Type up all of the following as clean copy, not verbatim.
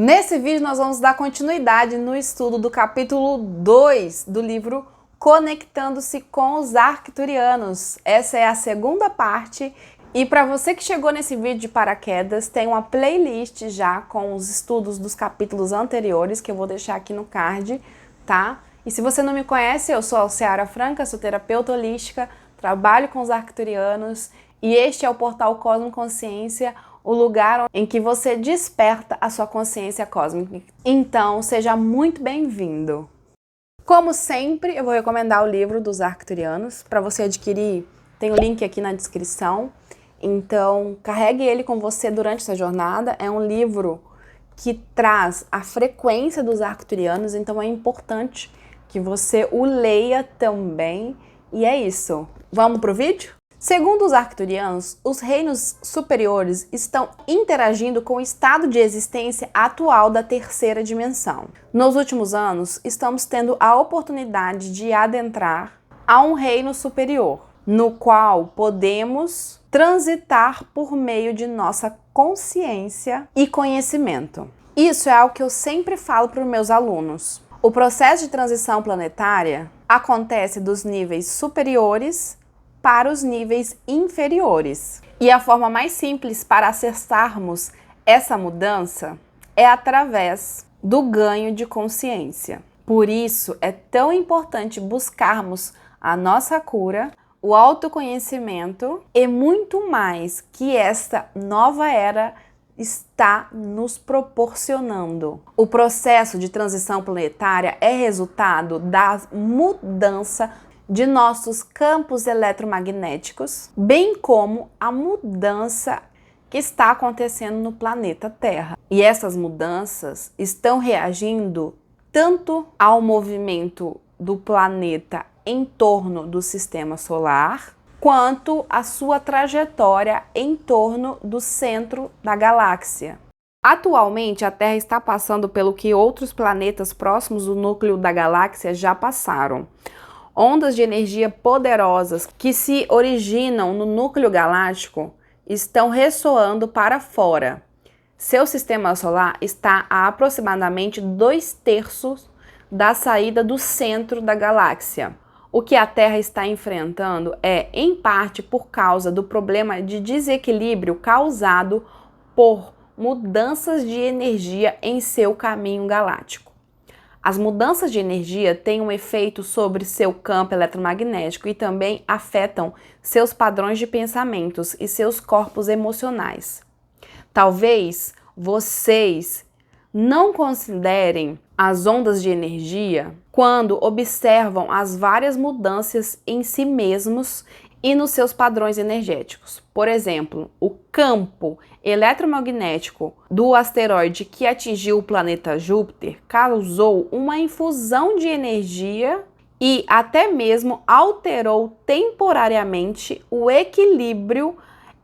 Nesse vídeo nós vamos dar continuidade no estudo do capítulo 2 do livro Conectando-se com os Arcturianos. Essa é a segunda parte e para você que chegou nesse vídeo de paraquedas, tem uma playlist já com os estudos dos capítulos anteriores que eu vou deixar aqui no card, tá? E se você não me conhece, eu sou a Ciara Franca, sou terapeuta holística, trabalho com os Arcturianos e este é o portal Cosmo Consciência, o lugar em que você desperta a sua consciência cósmica. Então, seja muito bem-vindo! Como sempre, eu vou recomendar o livro dos Arcturianos. Para você adquirir, tem o link aqui na descrição. Então, carregue ele com você durante essa jornada. É um livro que traz a frequência dos Arcturianos, então é importante que você o leia também. E é isso. Vamos pro vídeo? Segundo os Arcturianos, os reinos superiores estão interagindo com o estado de existência atual da terceira dimensão. Nos últimos anos, estamos tendo a oportunidade de adentrar a um reino superior, no qual podemos transitar por meio de nossa consciência e conhecimento. Isso é algo que eu sempre falo para os meus alunos. O processo de transição planetária acontece dos níveis superiores para os níveis inferiores. E a forma mais simples para acessarmos essa mudança é através do ganho de consciência. Por isso é tão importante buscarmos a nossa cura, o autoconhecimento e muito mais que esta nova era está nos proporcionando. O processo de transição planetária é resultado da mudança de nossos campos eletromagnéticos, bem como a mudança que está acontecendo no planeta Terra. E essas mudanças estão reagindo tanto ao movimento do planeta em torno do sistema solar, quanto à sua trajetória em torno do centro da galáxia. Atualmente, a Terra está passando pelo que outros planetas próximos do núcleo da galáxia já passaram. Ondas de energia poderosas que se originam no núcleo galáctico estão ressoando para fora. Seu sistema solar está a aproximadamente 2/3 da saída do centro da galáxia. O que a Terra está enfrentando é, em parte, por causa do problema de desequilíbrio causado por mudanças de energia em seu caminho galáctico. As mudanças de energia têm um efeito sobre seu campo eletromagnético e também afetam seus padrões de pensamentos e seus corpos emocionais. Talvez vocês não considerem as ondas de energia quando observam as várias mudanças em si mesmos e nos seus padrões energéticos. Por exemplo, o campo eletromagnético do asteroide que atingiu o planeta Júpiter causou uma infusão de energia e até mesmo alterou temporariamente o equilíbrio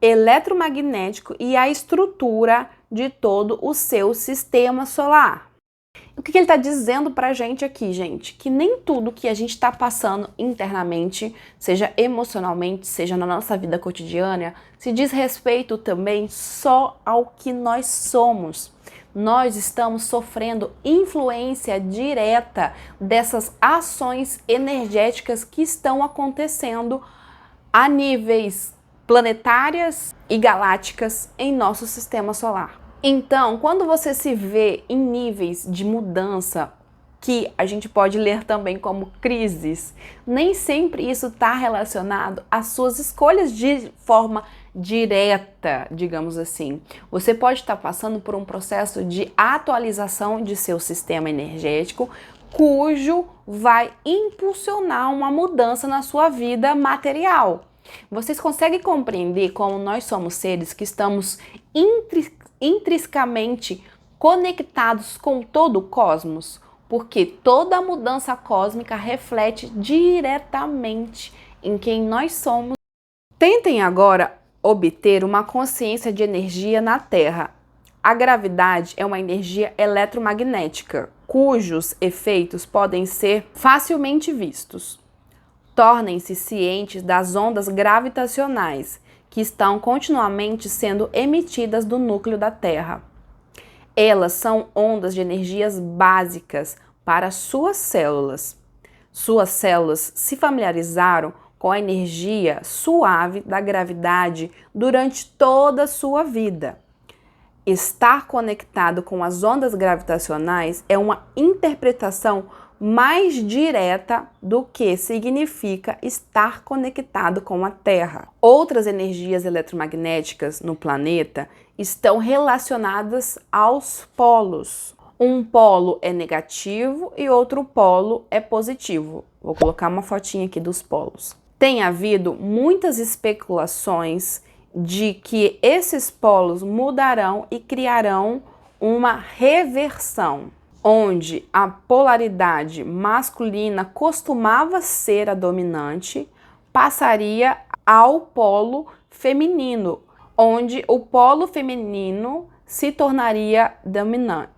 eletromagnético e a estrutura de todo o seu sistema solar. O que ele está dizendo para a gente aqui, gente? Que nem tudo que a gente está passando internamente, seja emocionalmente, seja na nossa vida cotidiana, se diz respeito também só ao que nós somos. Nós estamos sofrendo influência direta dessas ações energéticas que estão acontecendo a níveis planetárias e galácticas em nosso sistema solar. Então, quando você se vê em níveis de mudança, que a gente pode ler também como crises, nem sempre isso está relacionado às suas escolhas de forma direta, digamos assim. Você pode estar passando por um processo de atualização de seu sistema energético, cujo vai impulsionar uma mudança na sua vida material. Vocês conseguem compreender como nós somos seres que estamos intrinsecamente conectados com todo o cosmos? Porque toda mudança cósmica reflete diretamente em quem nós somos. Tentem agora obter uma consciência de energia na Terra. A gravidade é uma energia eletromagnética, cujos efeitos podem ser facilmente vistos. Tornem-se cientes das ondas gravitacionais que estão continuamente sendo emitidas do núcleo da Terra. Elas são ondas de energias básicas para suas células. Suas células se familiarizaram com a energia suave da gravidade durante toda a sua vida. Estar conectado com as ondas gravitacionais é uma interpretação mais direta do que significa estar conectado com a Terra. Outras energias eletromagnéticas no planeta estão relacionadas aos polos. Um polo é negativo e outro polo é positivo. Vou colocar uma fotinha aqui dos polos. Tem havido muitas especulações de que esses polos mudarão e criarão uma reversão, onde a polaridade masculina costumava ser a dominante, passaria ao polo feminino, onde o polo feminino se tornaria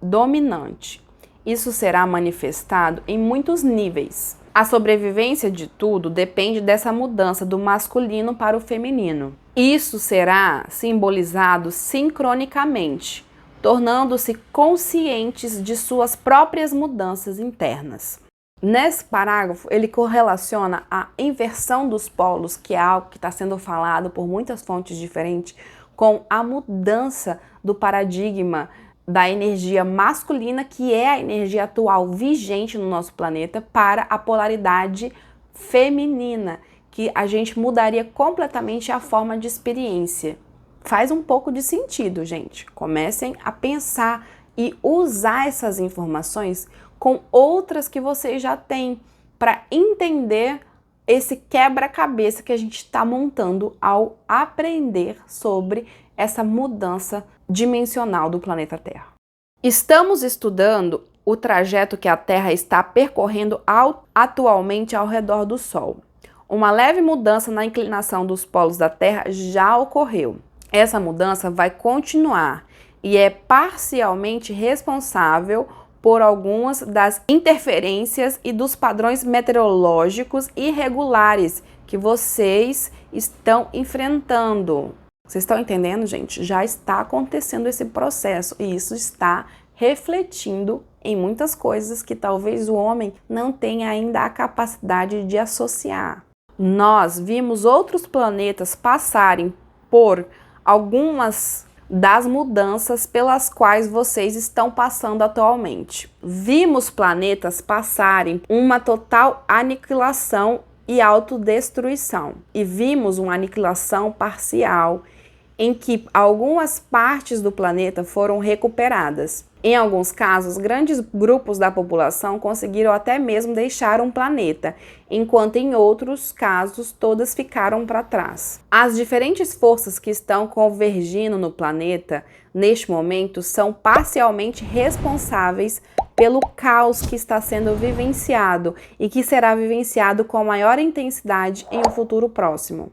dominante. Isso será manifestado em muitos níveis. A sobrevivência de tudo depende dessa mudança do masculino para o feminino. Isso será simbolizado sincronicamente, tornando-se conscientes de suas próprias mudanças internas. Nesse parágrafo, ele correlaciona a inversão dos polos, que é algo que está sendo falado por muitas fontes diferentes, com a mudança do paradigma da energia masculina, que é a energia atual vigente no nosso planeta, para a polaridade feminina, que a gente mudaria completamente a forma de experiência. Faz um pouco de sentido, gente. Comecem a pensar e usar essas informações com outras que vocês já têm para entender esse quebra-cabeça que a gente está montando ao aprender sobre essa mudança dimensional do planeta Terra. Estamos estudando o trajeto que a Terra está percorrendo atualmente ao redor do Sol. Uma leve mudança na inclinação dos polos da Terra já ocorreu. Essa mudança vai continuar e é parcialmente responsável por algumas das interferências e dos padrões meteorológicos irregulares que vocês estão enfrentando. Vocês estão entendendo, gente? Já está acontecendo esse processo e isso está refletindo em muitas coisas que talvez o homem não tenha ainda a capacidade de associar. Nós vimos outros planetas passarem por algumas das mudanças pelas quais vocês estão passando atualmente. Vimos planetas passarem uma total aniquilação e autodestruição. E vimos uma aniquilação parcial em que algumas partes do planeta foram recuperadas. Em alguns casos, grandes grupos da população conseguiram até mesmo deixar um planeta, enquanto em outros casos todas ficaram para trás. As diferentes forças que estão convergindo no planeta neste momento são parcialmente responsáveis pelo caos que está sendo vivenciado e que será vivenciado com maior intensidade em um futuro próximo.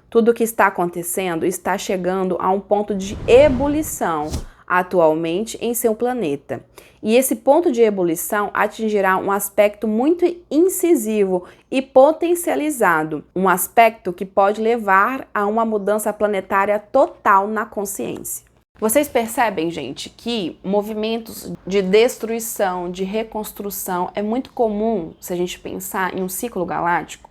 Tudo o que está acontecendo está chegando a um ponto de ebulição atualmente em seu planeta. E esse ponto de ebulição atingirá um aspecto muito incisivo e potencializado, um aspecto que pode levar a uma mudança planetária total na consciência. Vocês percebem, gente, que movimentos de destruição, de reconstrução é muito comum se a gente pensar em um ciclo galáctico?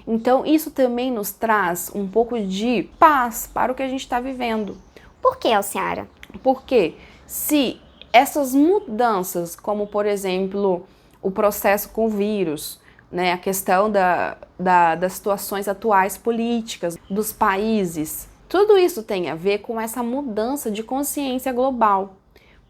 Então isso também nos traz um pouco de paz para o que a gente está vivendo. Por que, Alciara? Porque se essas mudanças, como por exemplo o processo com o vírus, né, a questão das situações atuais políticas dos países, tudo isso tem a ver com essa mudança de consciência global.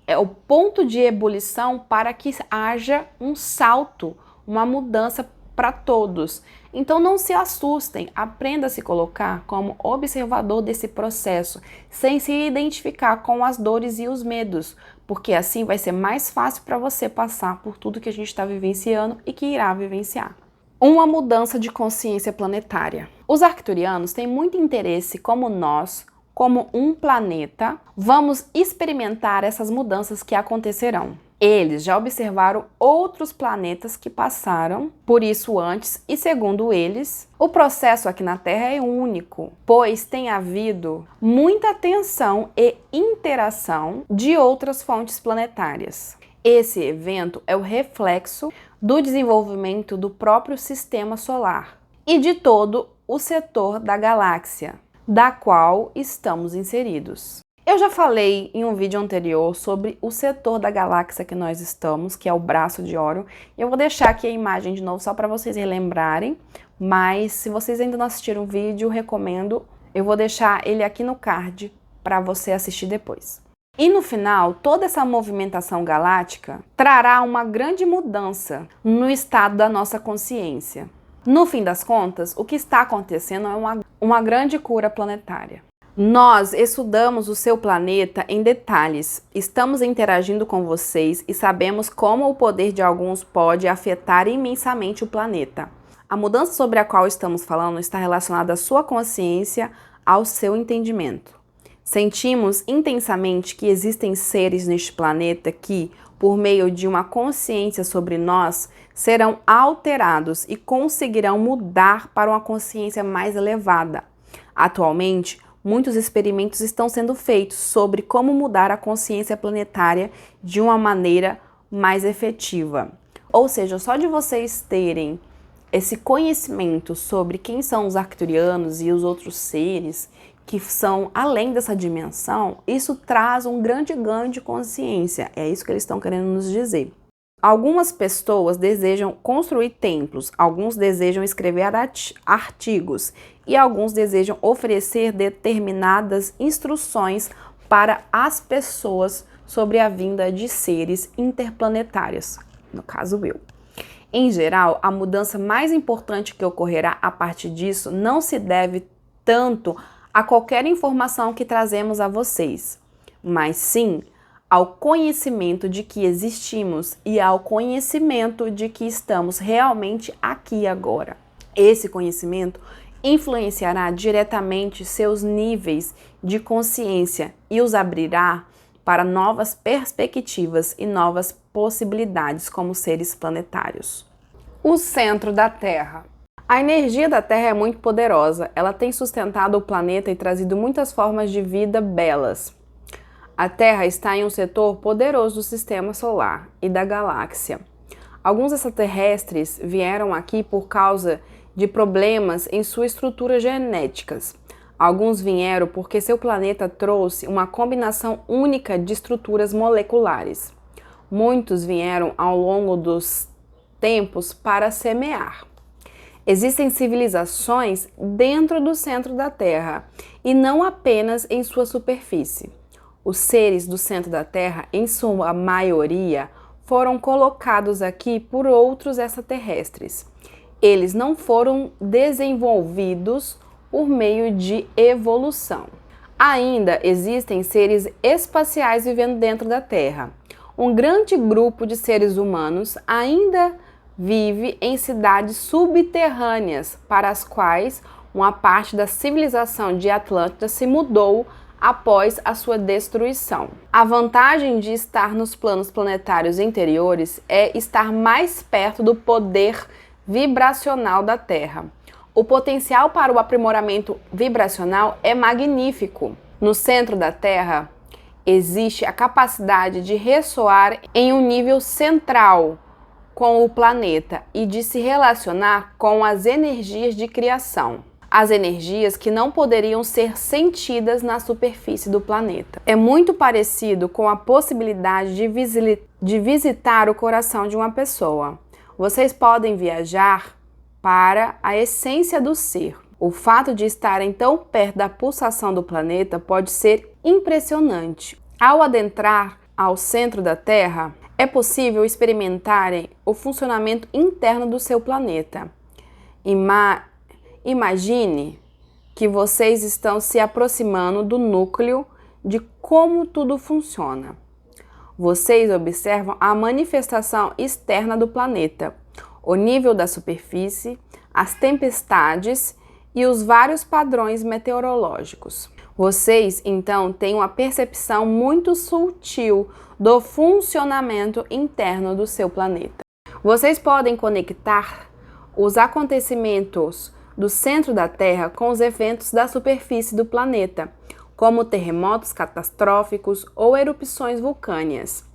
É o ponto de ebulição para que haja um salto, uma mudança para todos. Então não se assustem, aprenda a se colocar como observador desse processo, sem se identificar com as dores e os medos, porque assim vai ser mais fácil para você passar por tudo que a gente está vivenciando e que irá vivenciar. Uma mudança de consciência planetária. Os arcturianos têm muito interesse, como nós, como um planeta, vamos experimentar essas mudanças que acontecerão. Eles já observaram outros planetas que passaram por isso antes e, segundo eles, o processo aqui na Terra é único, pois tem havido muita tensão e interação de outras fontes planetárias. Esse evento é o reflexo do desenvolvimento do próprio sistema solar e de todo o setor da galáxia, da qual estamos inseridos. Eu já falei em um vídeo anterior sobre o setor da galáxia que nós estamos, que é o braço de Órion. Eu vou deixar aqui a imagem de novo só para vocês relembrarem, mas se vocês ainda não assistiram o vídeo, recomendo. Eu vou deixar ele aqui no card para você assistir depois. E no final, toda essa movimentação galáctica trará uma grande mudança no estado da nossa consciência. No fim das contas, o que está acontecendo é uma grande cura planetária. Nós estudamos o seu planeta em detalhes, estamos interagindo com vocês e sabemos como o poder de alguns pode afetar imensamente o planeta. A mudança sobre a qual estamos falando está relacionada à sua consciência, ao seu entendimento. Sentimos intensamente que existem seres neste planeta que, por meio de uma consciência sobre nós, serão alterados e conseguirão mudar para uma consciência mais elevada. Atualmente, muitos experimentos estão sendo feitos sobre como mudar a consciência planetária de uma maneira mais efetiva. Ou seja, só de vocês terem esse conhecimento sobre quem são os arcturianos e os outros seres que são além dessa dimensão, isso traz um grande ganho de consciência. É isso que eles estão querendo nos dizer. Algumas pessoas desejam construir templos, alguns desejam escrever artigos e alguns desejam oferecer determinadas instruções para as pessoas sobre a vinda de seres interplanetários, no caso eu. Em geral, a mudança mais importante que ocorrerá a partir disso não se deve tanto a qualquer informação que trazemos a vocês, mas sim ao conhecimento de que existimos e ao conhecimento de que estamos realmente aqui agora. Esse conhecimento influenciará diretamente seus níveis de consciência e os abrirá para novas perspectivas e novas possibilidades como seres planetários. O centro da Terra. A energia da Terra é muito poderosa, ela tem sustentado o planeta e trazido muitas formas de vida belas. A Terra está em um setor poderoso do sistema solar e da galáxia. Alguns extraterrestres vieram aqui por causa de problemas em sua estrutura genéticas. Alguns vieram porque seu planeta trouxe uma combinação única de estruturas moleculares. Muitos vieram ao longo dos tempos para semear. Existem civilizações dentro do centro da Terra e não apenas em sua superfície. Os seres do centro da Terra, em sua maioria, foram colocados aqui por outros extraterrestres. Eles não foram desenvolvidos por meio de evolução. Ainda existem seres espaciais vivendo dentro da Terra. Um grande grupo de seres humanos ainda vive em cidades subterrâneas, para as quais uma parte da civilização de Atlântida se mudou após a sua destruição. A vantagem de estar nos planos planetários interiores é estar mais perto do poder vibracional da Terra. O potencial para o aprimoramento vibracional é magnífico. No centro da Terra existe a capacidade de ressoar em um nível central com o planeta e de se relacionar com as energias de criação. As energias que não poderiam ser sentidas na superfície do planeta. É muito parecido com a possibilidade de visitar o coração de uma pessoa. Vocês podem viajar para a essência do ser. O fato de estarem tão perto da pulsação do planeta pode ser impressionante. Ao adentrar ao centro da Terra, é possível experimentarem o funcionamento interno do seu planeta. Imagine que vocês estão se aproximando do núcleo de como tudo funciona. Vocês observam a manifestação externa do planeta, o nível da superfície, as tempestades e os vários padrões meteorológicos. Vocês, então, têm uma percepção muito sutil do funcionamento interno do seu planeta. Vocês podem conectar os acontecimentos do centro da Terra com os eventos da superfície do planeta, como terremotos catastróficos ou erupções vulcânicas.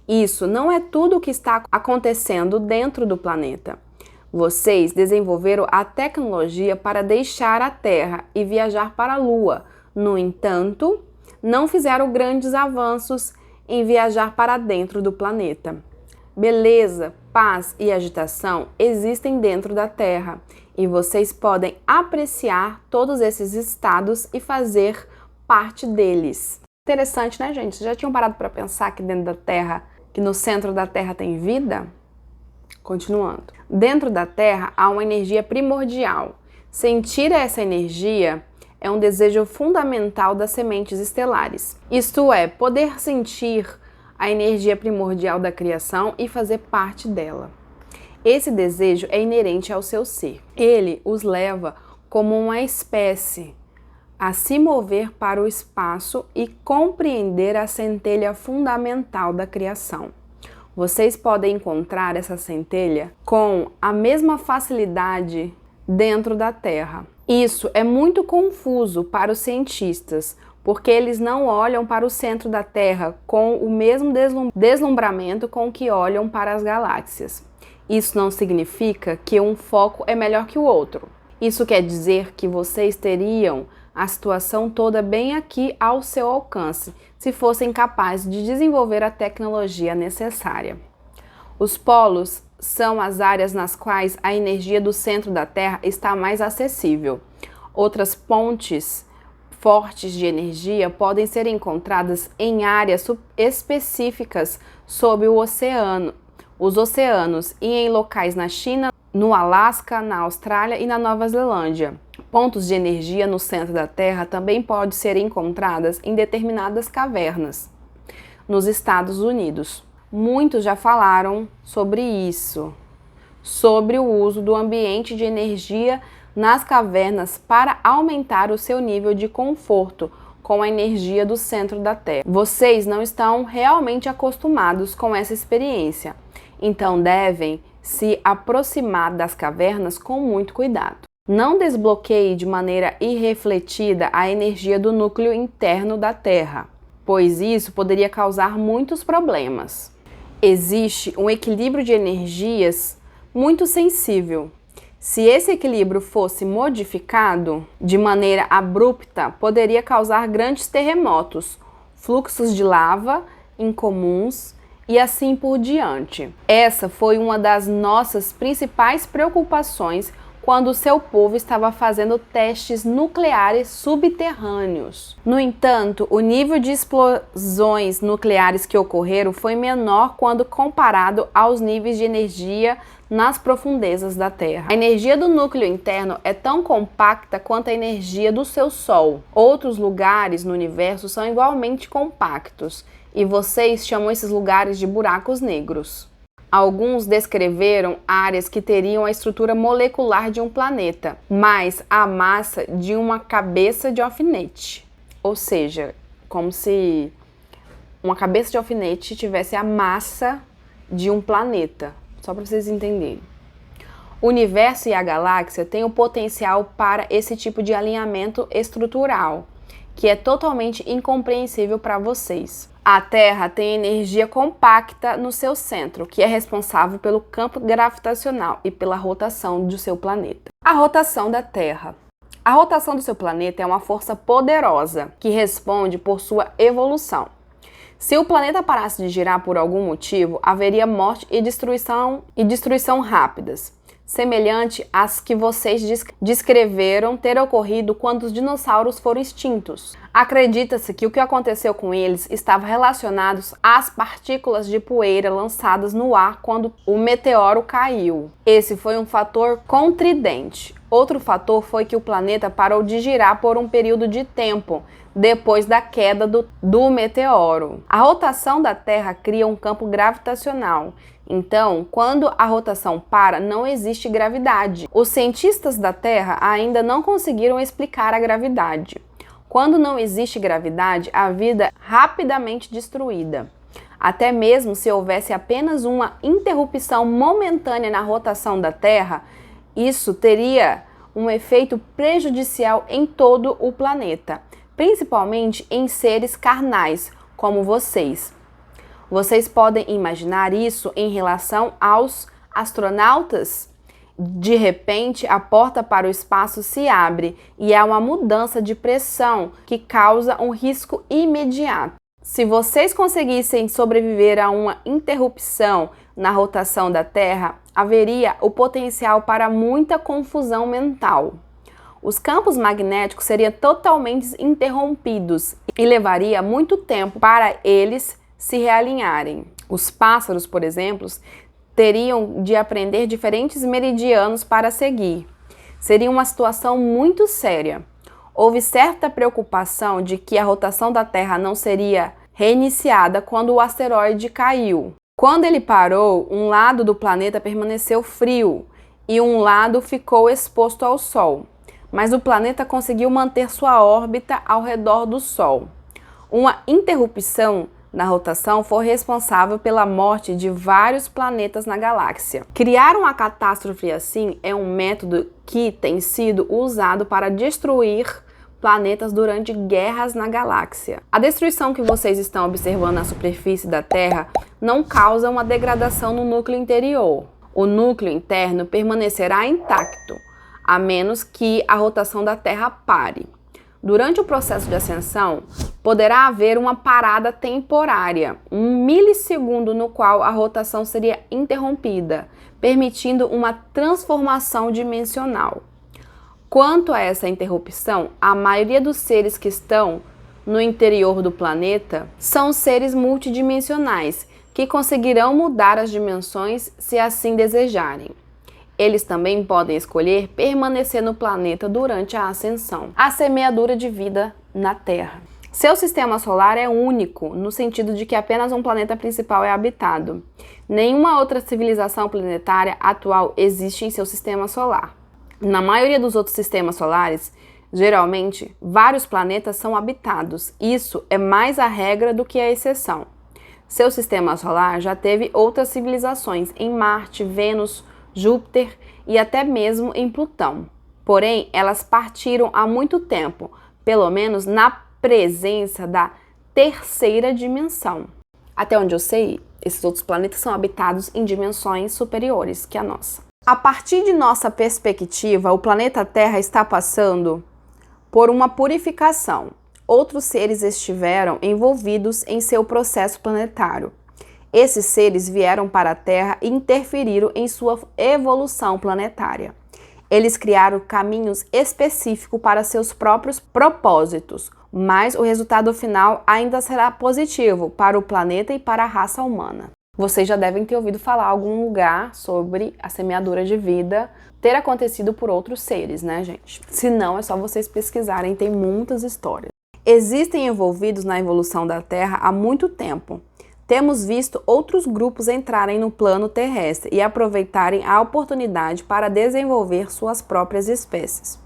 Isso não é tudo o que está acontecendo dentro do planeta. Vocês desenvolveram a tecnologia para deixar a Terra e viajar para a Lua. No entanto, não fizeram grandes avanços em viajar para dentro do planeta. Beleza, paz e agitação existem dentro da Terra e vocês podem apreciar todos esses estados e fazer parte deles. Interessante, né, gente? Vocês já tinham parado para pensar que dentro da Terra, que no centro da Terra tem vida? Continuando. Dentro da Terra há uma energia primordial. Sentir essa energia é um desejo fundamental das sementes estelares. Isto é, poder sentir a energia primordial da criação e fazer parte dela. Esse desejo é inerente ao seu ser. Ele os leva como uma espécie a se mover para o espaço e compreender a centelha fundamental da criação. Vocês podem encontrar essa centelha com a mesma facilidade dentro da Terra. Isso é muito confuso para os cientistas, porque eles não olham para o centro da Terra com o mesmo deslumbramento com que olham para as galáxias. Isso não significa que um foco é melhor que o outro. Isso quer dizer que vocês teriam a situação toda bem aqui ao seu alcance, se fossem capazes de desenvolver a tecnologia necessária. Os polos são as áreas nas quais a energia do centro da Terra está mais acessível. Outras pontes fortes de energia podem ser encontradas em áreas específicas sob os oceanos e em locais na China, no Alasca, na Austrália e na Nova Zelândia. Pontos de energia no centro da Terra também podem ser encontradas em determinadas cavernas nos Estados Unidos. Muitos já falaram sobre isso, sobre o uso do ambiente de energia nas cavernas para aumentar o seu nível de conforto com a energia do centro da Terra. Vocês não estão realmente acostumados com essa experiência, então devem se aproximar das cavernas com muito cuidado. Não desbloqueie de maneira irrefletida a energia do núcleo interno da Terra, pois isso poderia causar muitos problemas. Existe um equilíbrio de energias muito sensível. Se esse equilíbrio fosse modificado de maneira abrupta, poderia causar grandes terremotos, fluxos de lava incomuns e assim por diante. Essa foi uma das nossas principais preocupações quando o seu povo estava fazendo testes nucleares subterrâneos. No entanto, o nível de explosões nucleares que ocorreram foi menor quando comparado aos níveis de energia nas profundezas da Terra. A energia do núcleo interno é tão compacta quanto a energia do seu Sol. Outros lugares no universo são igualmente compactos, e vocês chamam esses lugares de buracos negros. Alguns descreveram áreas que teriam a estrutura molecular de um planeta, mas a massa de uma cabeça de alfinete. Ou seja, como se uma cabeça de alfinete tivesse a massa de um planeta. Só para vocês entenderem. O universo e a galáxia têm o potencial para esse tipo de alinhamento estrutural, que é totalmente incompreensível para vocês. A Terra tem energia compacta no seu centro, que é responsável pelo campo gravitacional e pela rotação do seu planeta. A rotação da Terra. A rotação do seu planeta é uma força poderosa que responde por sua evolução. Se o planeta parasse de girar por algum motivo, haveria morte e destruição rápidas, semelhante às que vocês descreveram ter ocorrido quando os dinossauros foram extintos. Acredita-se que o que aconteceu com eles estava relacionado às partículas de poeira lançadas no ar quando o meteoro caiu. Esse foi um fator contridente. Outro fator foi que o planeta parou de girar por um período de tempo depois da queda do meteoro. A rotação da Terra cria um campo gravitacional. Então, quando a rotação para, não existe gravidade. Os cientistas da Terra ainda não conseguiram explicar a gravidade. Quando não existe gravidade, a vida é rapidamente destruída. Até mesmo se houvesse apenas uma interrupção momentânea na rotação da Terra, isso teria um efeito prejudicial em todo o planeta, principalmente em seres carnais, como vocês. Vocês podem imaginar isso em relação aos astronautas? De repente, a porta para o espaço se abre e há uma mudança de pressão que causa um risco imediato. Se vocês conseguissem sobreviver a uma interrupção na rotação da Terra, haveria o potencial para muita confusão mental. Os campos magnéticos seriam totalmente interrompidos e levaria muito tempo para eles se realinharem. Os pássaros, por exemplo, teriam de aprender diferentes meridianos para seguir. Seria uma situação muito séria. Houve certa preocupação de que a rotação da Terra não seria reiniciada quando o asteroide caiu. Quando ele parou, um lado do planeta permaneceu frio e um lado ficou exposto ao Sol. Mas o planeta conseguiu manter sua órbita ao redor do Sol. Uma interrupção na rotação foi responsável pela morte de vários planetas na galáxia. Criar uma catástrofe assim é um método que tem sido usado para destruir planetas durante guerras na galáxia. A destruição que vocês estão observando na superfície da Terra não causa uma degradação no núcleo interior. O núcleo interno permanecerá intacto, a menos que a rotação da Terra pare. Durante o processo de ascensão, poderá haver uma parada temporária, um milissegundo no qual a rotação seria interrompida, permitindo uma transformação dimensional. Quanto a essa interrupção, a maioria dos seres que estão no interior do planeta são seres multidimensionais, que conseguirão mudar as dimensões se assim desejarem. Eles também podem escolher permanecer no planeta durante a ascensão. A semeadura de vida na Terra. Seu sistema solar é único, no sentido de que apenas um planeta principal é habitado. Nenhuma outra civilização planetária atual existe em seu sistema solar. Na maioria dos outros sistemas solares, geralmente, vários planetas são habitados. Isso é mais a regra do que a exceção. Seu sistema solar já teve outras civilizações em Marte, Vênus, Júpiter e até mesmo em Plutão. Porém, elas partiram há muito tempo, pelo menos na presença da terceira dimensão. Até onde eu sei, esses outros planetas são habitados em dimensões superiores que a nossa. A partir de nossa perspectiva, o planeta Terra está passando por uma purificação. Outros seres estiveram envolvidos em seu processo planetário. Esses seres vieram para a Terra e interferiram em sua evolução planetária. Eles criaram caminhos específicos para seus próprios propósitos, mas o resultado final ainda será positivo para o planeta e para a raça humana. Vocês já devem ter ouvido falar em algum lugar sobre a semeadura de vida ter acontecido por outros seres, né, gente? Se não, é só vocês pesquisarem, tem muitas histórias. Existem envolvidos na evolução da Terra há muito tempo. Temos visto outros grupos entrarem no plano terrestre e aproveitarem a oportunidade para desenvolver suas próprias espécies.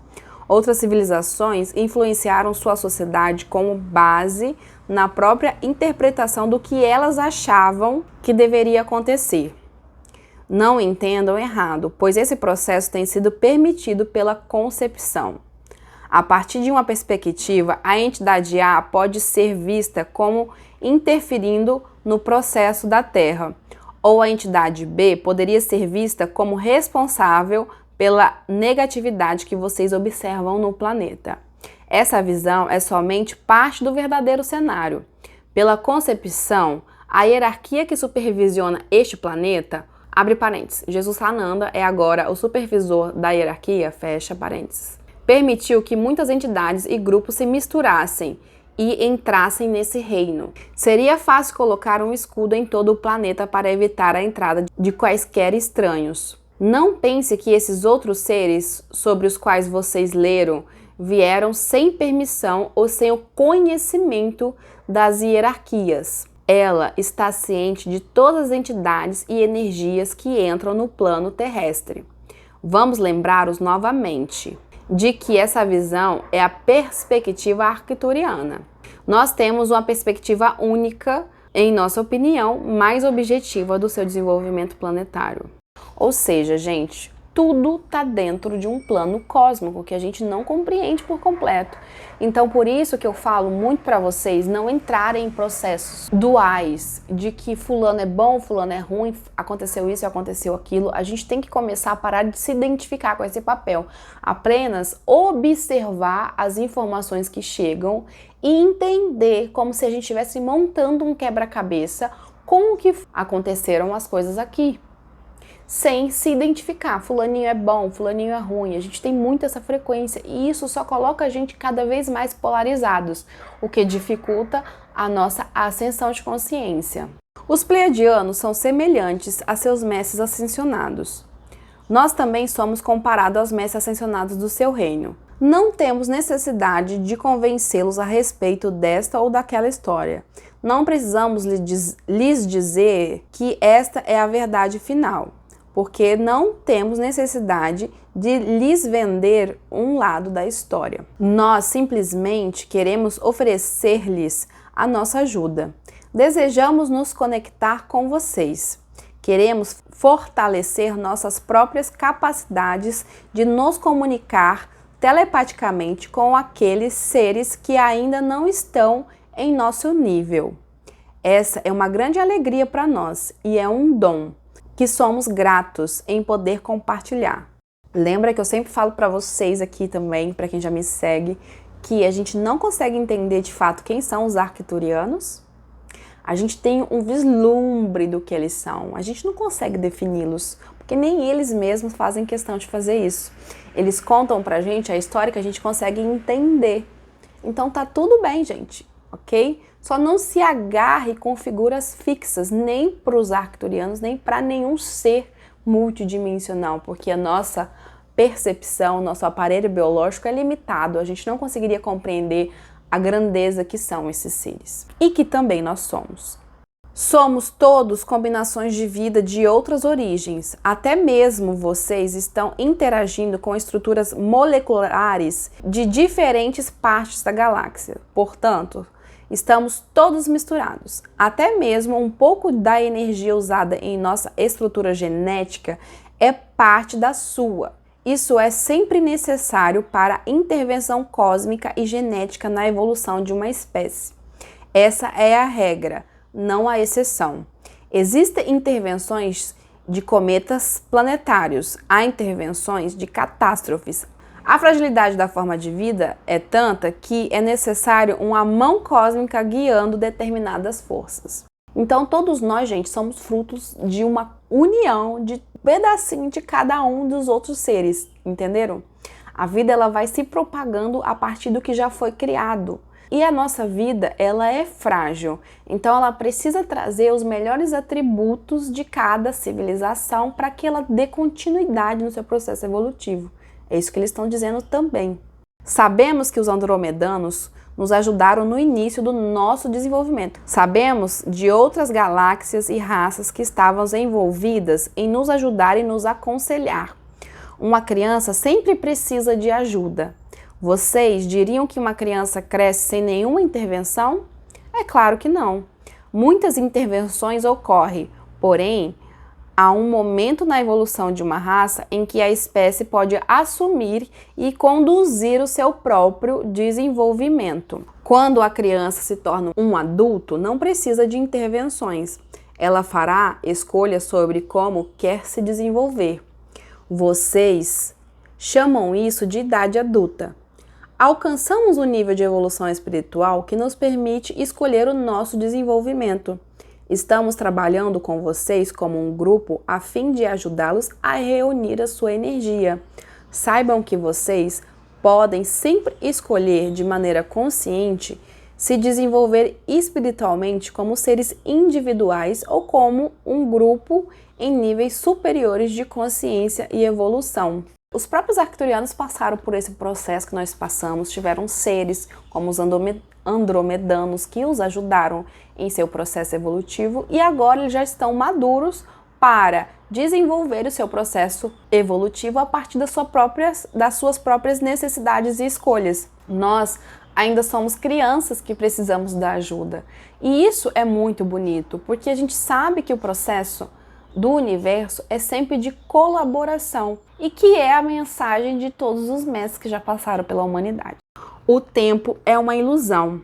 Outras civilizações influenciaram sua sociedade como base na própria interpretação do que elas achavam que deveria acontecer. Não entendam errado, pois esse processo tem sido permitido pela concepção. A partir de uma perspectiva, a entidade A pode ser vista como interferindo no processo da Terra, ou a entidade B poderia ser vista como responsável pela negatividade que vocês observam no planeta. Essa visão é somente parte do verdadeiro cenário. Pela concepção, a hierarquia que supervisiona este planeta, abre parênteses, Jesus Sananda é agora o supervisor da hierarquia, fecha parênteses, permitiu que muitas entidades e grupos se misturassem e entrassem nesse reino. Seria fácil colocar um escudo em todo o planeta para evitar a entrada de quaisquer estranhos. Não pense que esses outros seres sobre os quais vocês leram vieram sem permissão ou sem o conhecimento das hierarquias. Ela está ciente de todas as entidades e energias que entram no plano terrestre. Vamos lembrá-los novamente. de que essa visão é a perspectiva arcturiana. Nós temos uma perspectiva única, em nossa opinião, mais objetiva do seu desenvolvimento planetário. Ou seja, gente, tudo está dentro de um plano cósmico que a gente não compreende por completo. Então, por isso que eu falo muito para vocês não entrarem em processos duais, de que fulano é bom, fulano é ruim, aconteceu isso e aconteceu aquilo. A gente tem que começar a parar de se identificar com esse papel. Apenas observar as informações que chegam e entender como se a gente estivesse montando um quebra-cabeça com o que aconteceram as coisas aqui. Sem se identificar, fulaninho é bom, fulaninho é ruim. A gente tem muito essa frequência e isso só coloca a gente cada vez mais polarizados, o que dificulta a nossa ascensão de consciência. Os pleiadianos são semelhantes a seus mestres ascensionados. Nós também somos comparados aos mestres ascensionados do seu reino. Não temos necessidade de convencê-los a respeito desta ou daquela história. Não precisamos lhes dizer que esta é a verdade final, porque não temos necessidade de lhes vender um lado da história. Nós simplesmente queremos oferecer-lhes a nossa ajuda. Desejamos nos conectar com vocês. Queremos fortalecer nossas próprias capacidades de nos comunicar telepaticamente com aqueles seres que ainda não estão em nosso nível. Essa é uma grande alegria para nós e é um dom que somos gratos em poder compartilhar. Lembra que eu sempre falo para vocês aqui também, para quem já me segue, que a gente não consegue entender de fato quem são os arcturianos? A gente tem um vislumbre do que eles são, a gente não consegue defini-los, porque nem eles mesmos fazem questão de fazer isso. Eles contam pra gente a história que a gente consegue entender. Então tá tudo bem, gente, ok? Só não se agarre com figuras fixas, nem para os arcturianos, nem para nenhum ser multidimensional, porque a nossa percepção, nosso aparelho biológico é limitado, a gente não conseguiria compreender a grandeza que são esses seres. E que também nós somos. Somos todos combinações de vida de outras origens. Até mesmo vocês estão interagindo com estruturas moleculares de diferentes partes da galáxia. Portanto, estamos todos misturados. Até mesmo um pouco da energia usada em nossa estrutura genética é parte da sua. Isso é sempre necessário para a intervenção cósmica e genética na evolução de uma espécie. Essa é a regra, não a exceção. Existem intervenções de cometas planetários, há intervenções de catástrofes. A fragilidade da forma de vida é tanta que é necessário uma mão cósmica guiando determinadas forças. Então todos nós, gente, somos frutos de uma união de pedacinho de cada um dos outros seres, entenderam? A vida ela vai se propagando a partir do que já foi criado. E a nossa vida, ela é frágil, então ela precisa trazer os melhores atributos de cada civilização para que ela dê continuidade no seu processo evolutivo. É isso que eles estão dizendo também. Sabemos que os andromedanos nos ajudaram no início do nosso desenvolvimento. Sabemos de outras galáxias e raças que estavam envolvidas em nos ajudar e nos aconselhar. Uma criança sempre precisa de ajuda. Vocês diriam que uma criança cresce sem nenhuma intervenção? É claro que não. Muitas intervenções ocorrem, porém, há um momento na evolução de uma raça em que a espécie pode assumir e conduzir o seu próprio desenvolvimento. Quando a criança se torna um adulto, não precisa de intervenções. Ela fará escolhas sobre como quer se desenvolver. Vocês chamam isso de idade adulta. Alcançamos um nível de evolução espiritual que nos permite escolher o nosso desenvolvimento. Estamos trabalhando com vocês como um grupo a fim de ajudá-los a reunir a sua energia. Saibam que vocês podem sempre escolher de maneira consciente se desenvolver espiritualmente como seres individuais ou como um grupo em níveis superiores de consciência e evolução. Os próprios arcturianos passaram por esse processo que nós passamos, tiveram seres como os andromedanos que os ajudaram em seu processo evolutivo e agora eles já estão maduros para desenvolver o seu processo evolutivo a partir das suas próprias necessidades e escolhas. Nós ainda somos crianças que precisamos da ajuda. E isso é muito bonito, porque a gente sabe que o processo do universo é sempre de colaboração e que é a mensagem de todos os mestres que já passaram pela humanidade. O tempo é uma ilusão.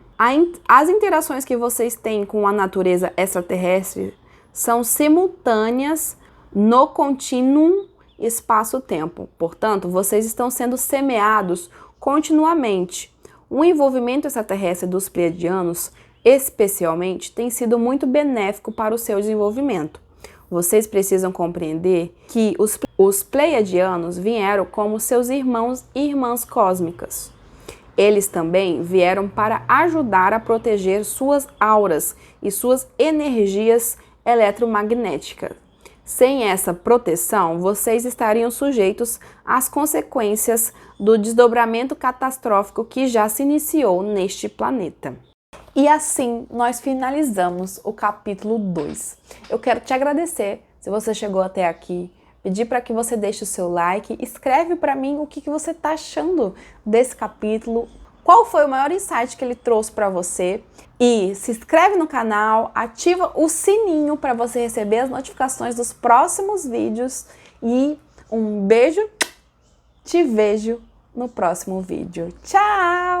As interações que vocês têm com a natureza extraterrestre são simultâneas no contínuo espaço-tempo. Portanto, vocês estão sendo semeados continuamente. O envolvimento extraterrestre dos pleiadianos, especialmente, tem sido muito benéfico para o seu desenvolvimento. Vocês precisam compreender que os pleiadianos vieram como seus irmãos e irmãs cósmicas. Eles também vieram para ajudar a proteger suas auras e suas energias eletromagnéticas. Sem essa proteção, vocês estariam sujeitos às consequências do desdobramento catastrófico que já se iniciou neste planeta. E assim nós finalizamos o capítulo 2. Eu quero te agradecer se você chegou até aqui, pedir para que você deixe o seu like, escreve para mim o que você está achando desse capítulo, qual foi o maior insight que ele trouxe para você e se inscreve no canal, ativa o sininho para você receber as notificações dos próximos vídeos e um beijo, te vejo no próximo vídeo. Tchau!